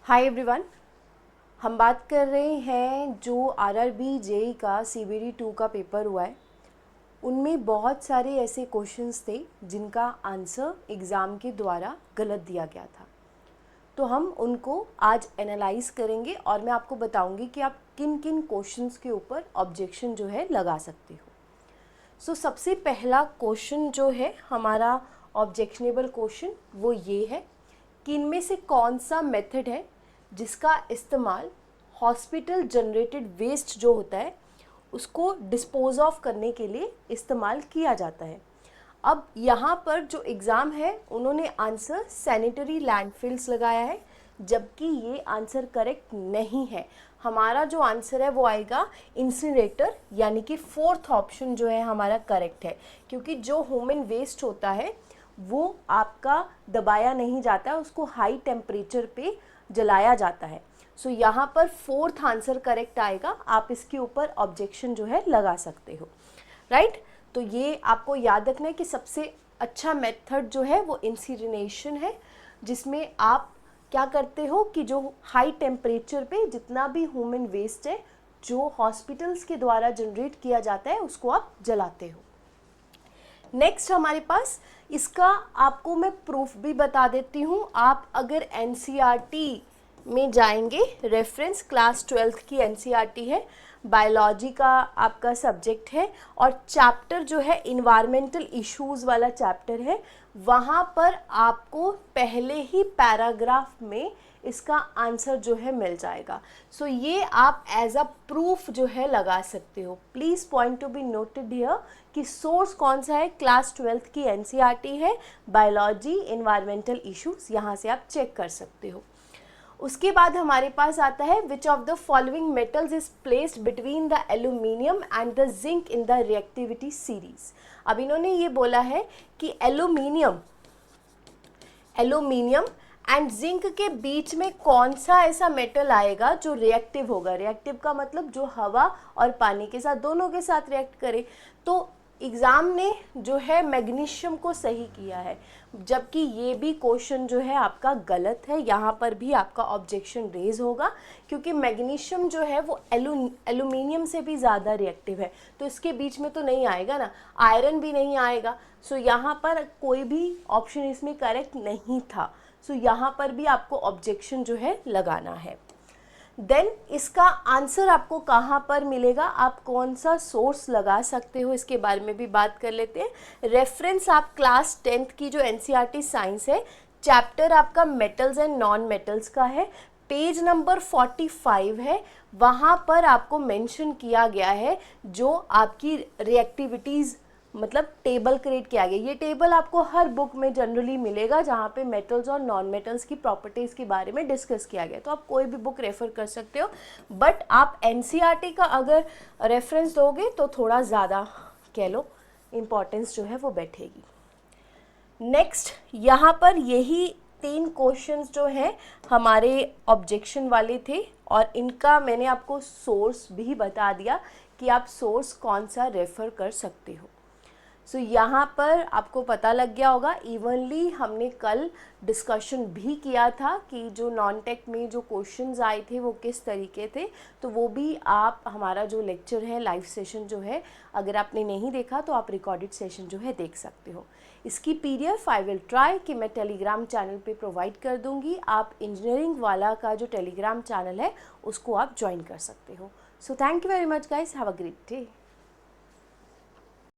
Hi everyone. हम बात कर रहे हैं जो आरआरबी जेई का सीबीडी 2 का पेपर हुआ है, उनमें बहुत सारे ऐसे क्वेश्चंस थे जिनका आंसर एग्ज़ाम के द्वारा गलत दिया गया था। तो हम उनको आज एनालाइज करेंगे और मैं आपको बताऊंगी कि आप किन किन क्वेश्चंस के ऊपर ऑब्जेक्शन जो है लगा सकते हो। सबसे पहला क्वेश्चन जो है हमारा ऑब्जेक्शनेबल क्वेश्चन वो ये है कि इनमें से कौन सा मेथड है जिसका इस्तेमाल हॉस्पिटल जनरेटेड वेस्ट जो होता है उसको डिस्पोज ऑफ करने के लिए इस्तेमाल किया जाता है। अब यहाँ पर जो एग्ज़ाम है उन्होंने आंसर सैनिटरी लैंडफिल्स लगाया है, जबकि ये आंसर करेक्ट नहीं है। हमारा जो आंसर है वो आएगा इंसिनरेटर, यानी कि फोर्थ ऑप्शन जो है हमारा करेक्ट है, क्योंकि जो ह्यूमन वेस्ट होता है वो आपका दबाया नहीं जाता है, उसको हाई टेम्परेचर पे जलाया जाता है। यहाँ पर फोर्थ आंसर करेक्ट आएगा। आप इसके ऊपर ऑब्जेक्शन जो है लगा सकते हो, राइट। तो ये आपको याद रखना है कि सबसे अच्छा मेथड जो है वो इंसिनरेशन है, जिसमें आप क्या करते हो कि जो हाई टेम्परेचर पे जितना भी ह्यूमन वेस्ट है जो हॉस्पिटल्स के द्वारा जनरेट किया जाता है उसको आप जलाते हो। नेक्स्ट हमारे पास इसका आपको मैं प्रूफ भी बता देती हूँ। आप अगर एनसीईआरटी में जाएंगे, रेफरेंस क्लास 12th की एनसीईआरटी है, बायोलॉजी का आपका सब्जेक्ट है और चैप्टर जो है इन्वायरमेंटल इश्यूज़ वाला चैप्टर है, वहाँ पर आपको पहले ही पैराग्राफ में इसका आंसर जो है मिल जाएगा। ये आप एज अ प्रूफ जो है लगा सकते हो। Please point to be noted here कि सोर्स कौन सा है, क्लास 12th की एनसीईआरटी है, बायोलॉजी इन्वायरमेंटल इश्यूज़, यहाँ से आप चेक कर सकते हो। उसके बाद हमारे पास आता है which of the following metals is placed between the aluminium and the zinc in the reactivity series. अब इन्होंने ये बोला है कि एल्यूमिनियम एंड जिंक के बीच में कौन सा ऐसा मेटल आएगा जो रिएक्टिव होगा। रिएक्टिव का मतलब जो हवा और पानी के साथ दोनों के साथ रिएक्ट करे। तो एग्ज़ाम ने जो है मैग्नीशियम को सही किया है, जबकि ये भी क्वेश्चन जो है आपका गलत है। यहाँ पर भी आपका ऑब्जेक्शन रेज होगा, क्योंकि मैग्नीशियम जो है वो एल्यूमिनियम से भी ज़्यादा रिएक्टिव है, तो इसके बीच में तो नहीं आएगा ना। आयरन भी नहीं आएगा। यहाँ पर कोई भी ऑप्शन इसमें करेक्ट नहीं था। यहाँ पर भी आपको ऑब्जेक्शन जो है लगाना है। देन इसका आंसर आपको कहाँ पर मिलेगा, आप कौन सा सोर्स लगा सकते हो, इसके बारे में भी बात कर लेते हैं। रेफरेंस आप क्लास 10th की जो एनसीईआरटी साइंस है, चैप्टर आपका मेटल्स एंड नॉन मेटल्स का है, पेज नंबर 45 है। वहाँ पर आपको मेंशन किया गया है जो आपकी रिएक्टिविटीज़ मतलब टेबल क्रिएट किया गया। ये टेबल आपको हर बुक में जनरली मिलेगा जहाँ पे मेटल्स और नॉन मेटल्स की प्रॉपर्टीज़ के बारे में डिस्कस किया गया। तो आप कोई भी बुक रेफ़र कर सकते हो, बट आप एनसीईआरटी का अगर रेफरेंस दोगे तो थोड़ा ज़्यादा कह लो इम्पॉर्टेंस जो है वो बैठेगी। नेक्स्ट यहाँ पर यही 3 क्वेश्चंस जो हैं हमारे ऑब्जेक्शन वाले थे, और इनका मैंने आपको सोर्स भी बता दिया कि आप सोर्स कौन सा रेफ़र कर सकते हो। यहाँ पर आपको पता लग गया होगा। इवनली हमने कल डिस्कशन भी किया था कि जो नॉन टेक में जो क्वेश्चंस आए थे वो किस तरीके थे, तो वो भी आप हमारा जो लेक्चर है, लाइव सेशन जो है, अगर आपने नहीं देखा तो आप रिकॉर्डेड सेशन जो है देख सकते हो। इसकी पीडीएफ आई विल ट्राई कि मैं टेलीग्राम चैनल पे प्रोवाइड कर दूँगी। आप इंजीनियरिंग वाला का जो टेलीग्राम चैनल है उसको आप ज्वाइन कर सकते हो। Thank you very much guys, have a great day.